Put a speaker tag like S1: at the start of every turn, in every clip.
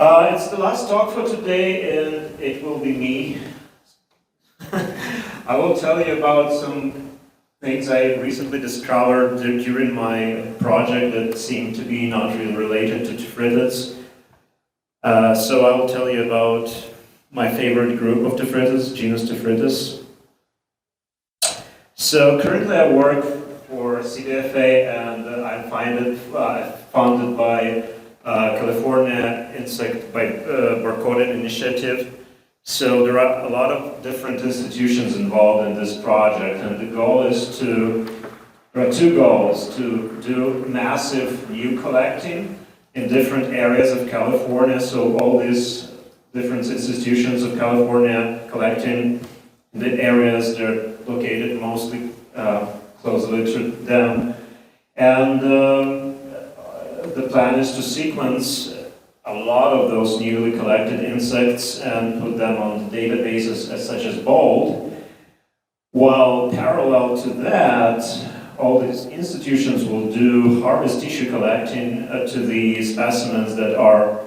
S1: It's the last talk for today, and it will be me. I will tell you about some things I recently discovered during my project that seem to be not really related to Tephritis. So I will tell you about my favorite group of Tephritis, genus Tephritis. So currently I work for CDFA, and I'm funded by California Insect Barcoding Initiative. So there are a lot of different institutions involved in this project, and the goal is there are two goals: to do massive new collecting in different areas of California. So all these different institutions of California collecting in the areas they're located mostly closely to them, and the plan is to sequence a lot of those newly collected insects and put them on databases such as BOLD. While parallel to that, all these institutions will do harvest tissue collecting to the specimens that are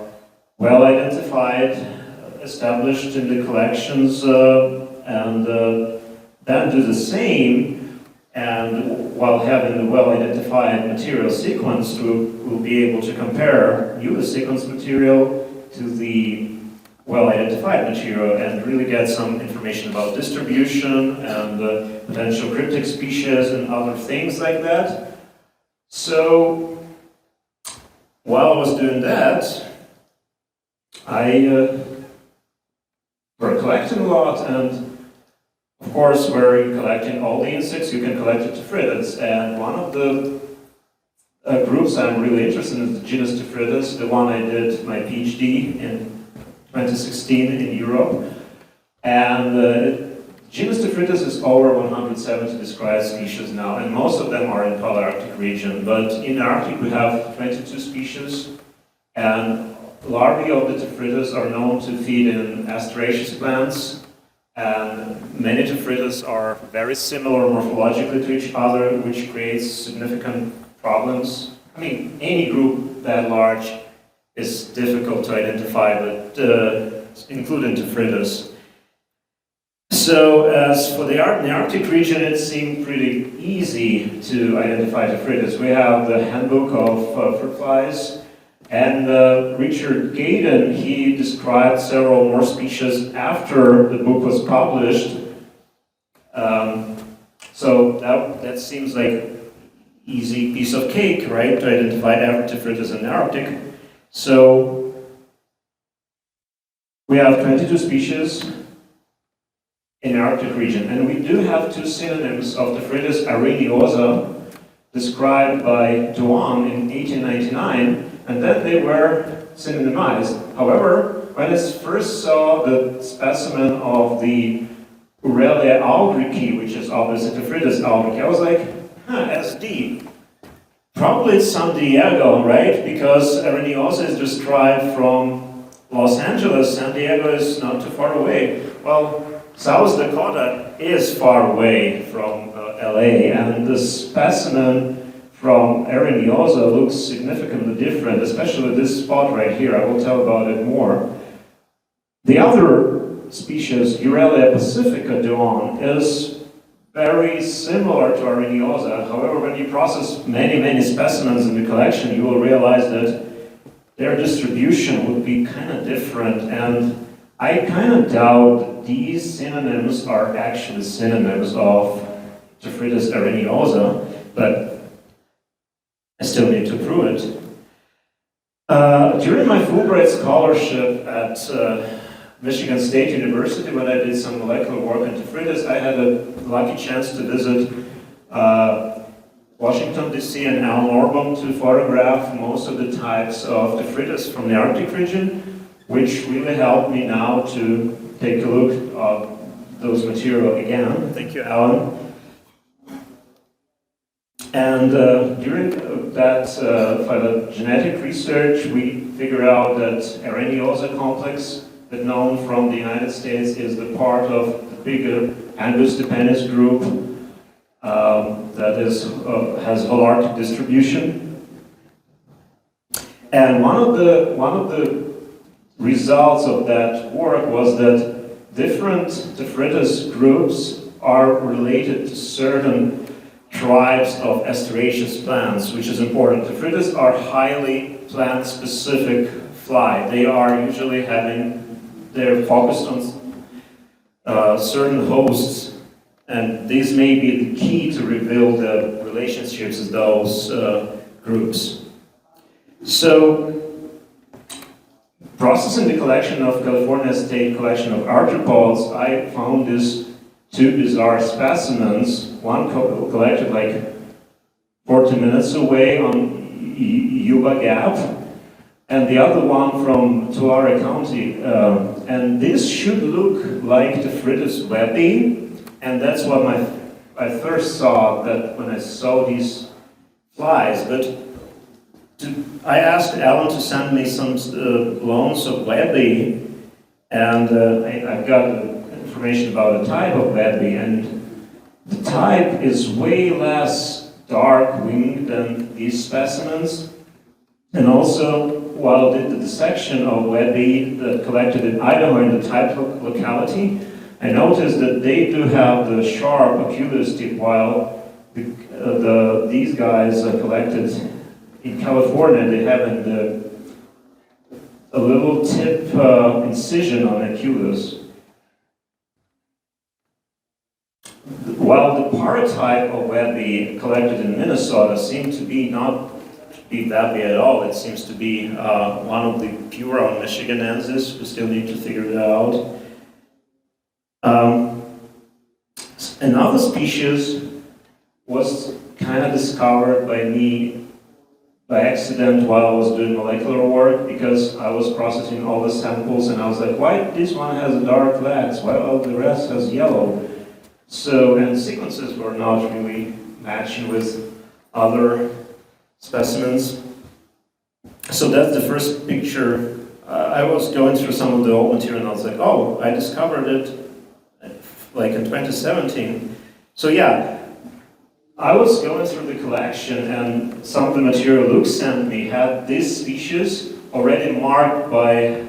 S1: well identified, established in the collections, and then do the same. And while having the well-identified material sequenced, we'll be able to compare newly sequenced material to the well-identified material and really get some information about distribution and potential cryptic species and other things like that. So while I was doing that, I were collecting a lot, and of course, where you're collecting all the insects, you can collect the Tephritis. And one of the groups I'm really interested in is the genus Tephritis, the one I did my PhD in 2016 in Europe. And genus Tephritis is over 170 described species now, and most of them are in Palearctic region. But in the Arctic we have 22 species, and larvae of the Tephritis are known to feed in asteraceous plants. And many Tephritis are very similar morphologically to each other, which creates significant problems. I mean, any group that large is difficult to identify, but including Tephritis. So as for the Arctic region, it seemed pretty easy to identify Tephritis. We have the handbook of fruit flies. And Richard Gaydon, he described several more species after the book was published. So that seems like easy piece of cake, right, to identify Tephritis in the Arctic. So we have 22 species in the Arctic region, and we do have two synonyms of Tephritis areniosa described by Duan in 1899. And then they were synonymized. However, when I first saw the specimen of the Aurelia aldrichi, which is obviously Tephritis aldrichi, I was like, SD. Probably it's San Diego, right? Because Areniosa is described from Los Angeles. San Diego is not too far away. Well, South Dakota is far away from LA, and the specimen from Areniosa looks significantly different, especially this spot right here. I will tell about it more. The other species, Aurelia pacifica Duan, is very similar to Areniosa. However, when you process many specimens in the collection, you will realize that their distribution would be kind of different, and I kind of doubt that these synonyms are actually synonyms of Tephritis areniosa, but I still need to prove it. During my Fulbright scholarship at Michigan State University, when I did some molecular work on Tephritis, I had a lucky chance to visit Washington, D.C. and Ann Arbor to photograph most of the types of Tephritis from the Arctic region, which really helped me now to take a look at those material again. Thank you, Alan. And during that phylogenetic research, we figured out that Areniosa complex, that known from the United States, is the part of the bigger Angus depenis group that has holarctic distribution. And one of the results of that work was that different Tephritis groups are related to certain tribes of asteraceous plants, which is important. Tephritis are highly plant-specific fly. They are usually they're focused on certain hosts, and this may be the key to reveal the relationships of those groups. So, processing the collection of California State collection of arthropods, I found these two bizarre specimens, one collected like 40 minutes away on Yuba Gap, and the other one from Tulare County. And this should look like Tephritis webby, and that's what I first saw that when I saw these flies. But I asked Alan to send me some clones of webby, and I've got information about the type of webby, and the type is way less dark winged than these specimens. And also, while I did the dissection of webby that collected in Idaho in the type locality, I noticed that they do have the sharp oculus tip, while these guys collected in California, they have a little tip incision on oculus. While the paratype of webby collected in Minnesota seemed to be not be webby at all, it seems to be one of the Puron michiganensis. We still need to figure that out. Another species was kind of discovered by me by accident while I was doing molecular work, because I was processing all the samples and I was like, why this one has dark legs, while the rest has yellow? So, and sequences were not really matching with other specimens. So that's the first picture. I was going through some of the old material and I was like, oh, I discovered it like in 2017. So yeah, I was going through the collection and some of the material Luke sent me had this species already marked by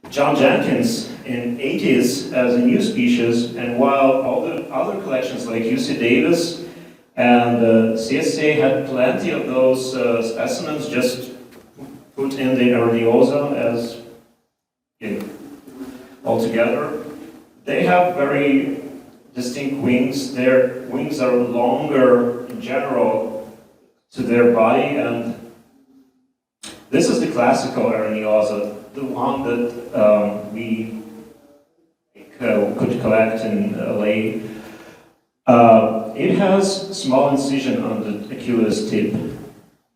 S1: John Jenkins in 80s as a new species, and while all the other collections like UC Davis and CSA had plenty of those specimens just put in the Areniosa as altogether, they have very distinct wings. Their wings are longer in general to their body, and this is the classical Areniosa, the one that we could collect in LA. It has small incision on the oculus tip,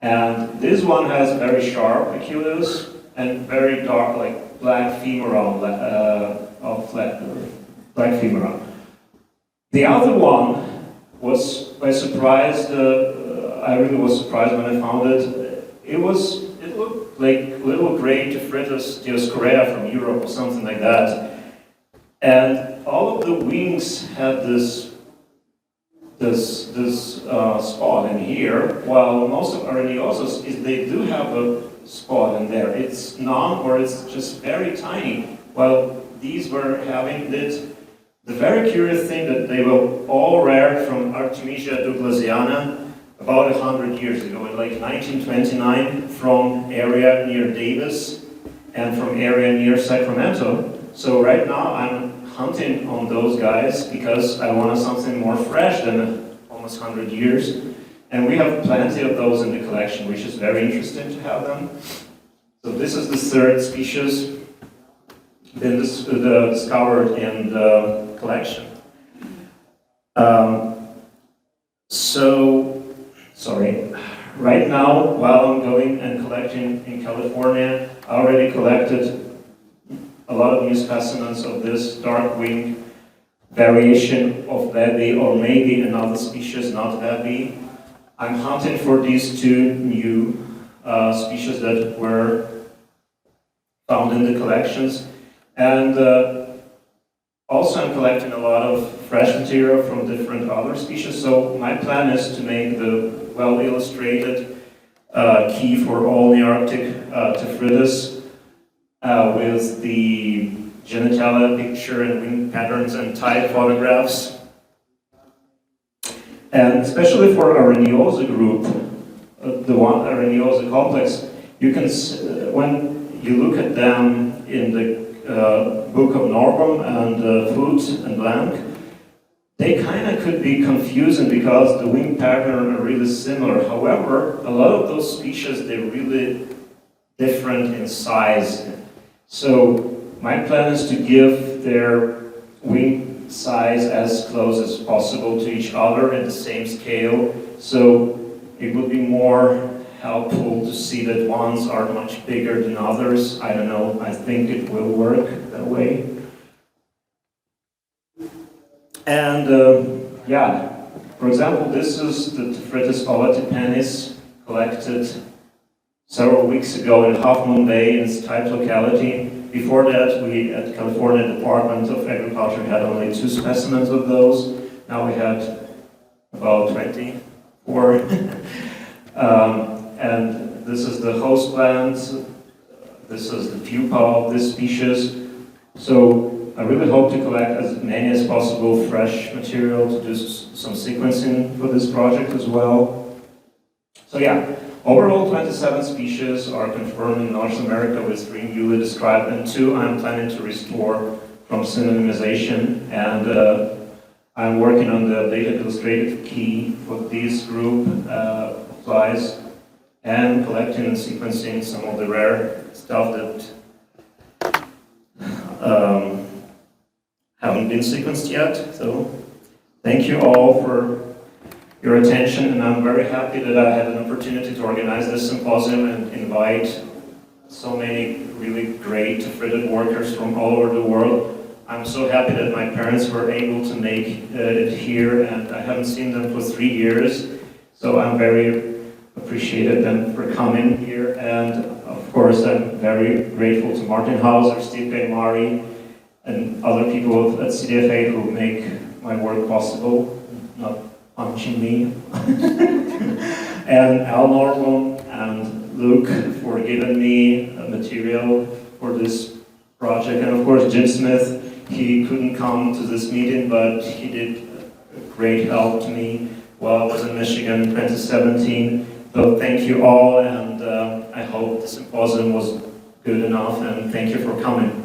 S1: and this one has very sharp oculus and very dark, like black femoral, black femoral. The other one was by surprise. I really was surprised when I found it. It looked like little gray Tephritis Dioscorea from Europe or something like that. And all of the wings had this spot in here, while most of Areniosas they do have a spot in there. It's none, or it's just very tiny. While these were having it. The very curious thing that they were all rare from Artemisia douglasiana about 100 years ago, in like 1929, from area near Davis and from area near Sacramento. So right now I'm hunting on those guys because I wanted something more fresh than almost 100 years. And we have plenty of those in the collection, which is very interesting to have them. So this is the third species been discovered in the collection. Right now, while I'm going and collecting in California, I already collected a lot of new specimens of this dark wing variation of webby, or maybe another species, not webby. I'm hunting for these two new species that were found in the collections. And also I'm collecting a lot of fresh material from different other species, so my plan is to make the well-illustrated key for all Nearctic Tephritis with the genitalia picture and wing patterns and type photographs. And especially for Areniosa group, the one Areniosa complex, you can, when you look at them in the book of Norbom and Foot and Blank, they kind of could be confusing because the wing pattern are really similar. However, a lot of those species, they're really different in size. So my plan is to give their wing size as close as possible to each other in the same scale. So it would be more helpful to see that ones are much bigger than others. I don't know, I think it will work that way. And yeah, for example, this is the Tephritis ovatipenis collected several weeks ago in Half Moon Bay in its type locality. Before that, we at California Department of Agriculture had only 2 specimens of those. Now we had about 24. And this is the host plant. This is the pupa of this species. So I really hope to collect as many as possible fresh material to do some sequencing for this project as well. So yeah, overall 27 species are confirmed in North America with 3 newly described and 2 I'm planning to restore from synonymization. And I'm working on the data illustrative key for this group of flies and collecting and sequencing some of the rare stuff that haven't been sequenced yet. So thank you all for your attention, and I'm very happy that I had an opportunity to organize this symposium and invite so many really great Tephritidae workers from all over the world. I'm so happy that my parents were able to make it here, and I haven't seen them for 3 years, so I'm very appreciated them for coming here. And of course, I'm very grateful to Martin Hauser, Stipe Mari, and other people at CDFA who make my work possible, not punching me. And Al Norman and Luke for giving me material for this project. And of course, Jim Smith, he couldn't come to this meeting, but he did great help to me while I was in Michigan in 2017. So thank you all, and I hope the symposium was good enough, and thank you for coming.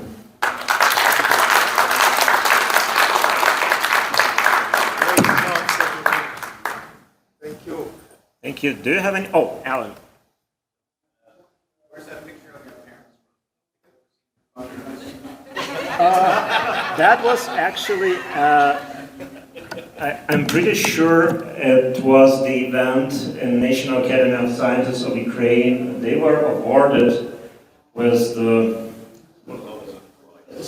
S2: Thank you.
S1: Thank you. Do you have any? Oh, Alan.
S2: Where's that picture of your parents?
S1: That was actually, I'm pretty sure it was the event in National Academy of Sciences of Ukraine. They were awarded with the,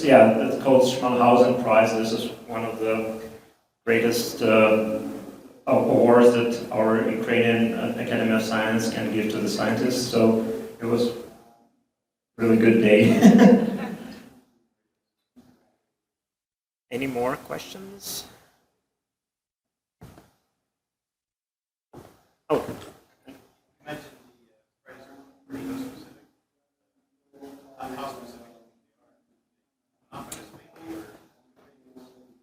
S1: yeah, it's called Schmalhausen Prize. This is one of the greatest awards that our Ukrainian Academy of Science can give to the scientists. So it was a really good day. Any more questions? Oh.
S2: You mentioned the Reno specific. How specific are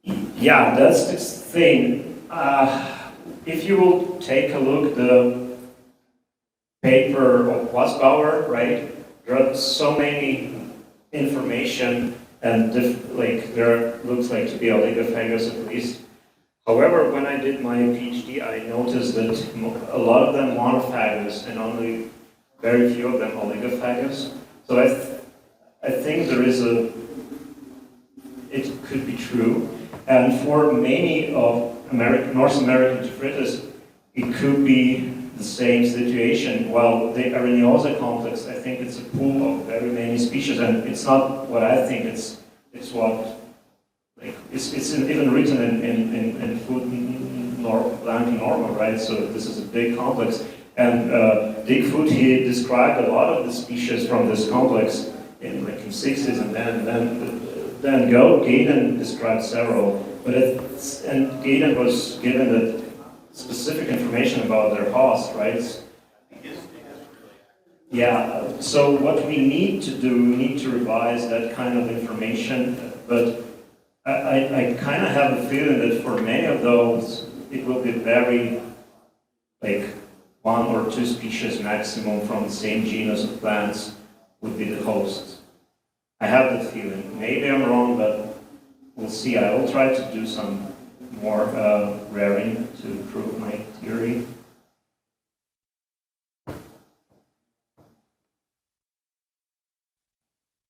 S2: you?
S1: Yeah, that's the thing. If you will take a look the paper of Wasbauer, right? There are so many information, and like there looks like to be oligophagous at least. However, when I did my PhD, I noticed that a lot of them monophagous and only very few of them oligophagous. So I think there is it could be true. And for many of North American Tephritis, it could be the same situation. While the Areniosa complex, I think it's a pool of very many species, and it's not what I think. It's what, like, it's even written in Food Blank Normal, right? So this is a big complex. And Dick Foot, he described a lot of the species from this complex in the 60s, and then Gaydon described several. But and Gaydon was given the specific information about their host, right? Yeah, so what we need to do, we need to revise that kind of information, but I kind of have a feeling that for many of those, it will be very, like, 1 or 2 species maximum from the same genus of plants would be the host. I have that feeling. Maybe I'm wrong, but we'll see. I will try to do some more rearing to prove my theory.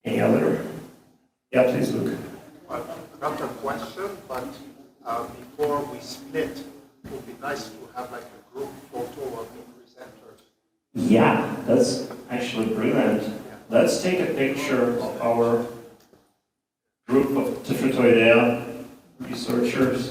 S1: Any other? Yeah, please, Luke.
S3: Not a question, but before we split, it would be nice to have like a group photo of the presenters.
S1: Yeah, that's actually brilliant. Let's take a picture of our group of Tephritoidea researchers.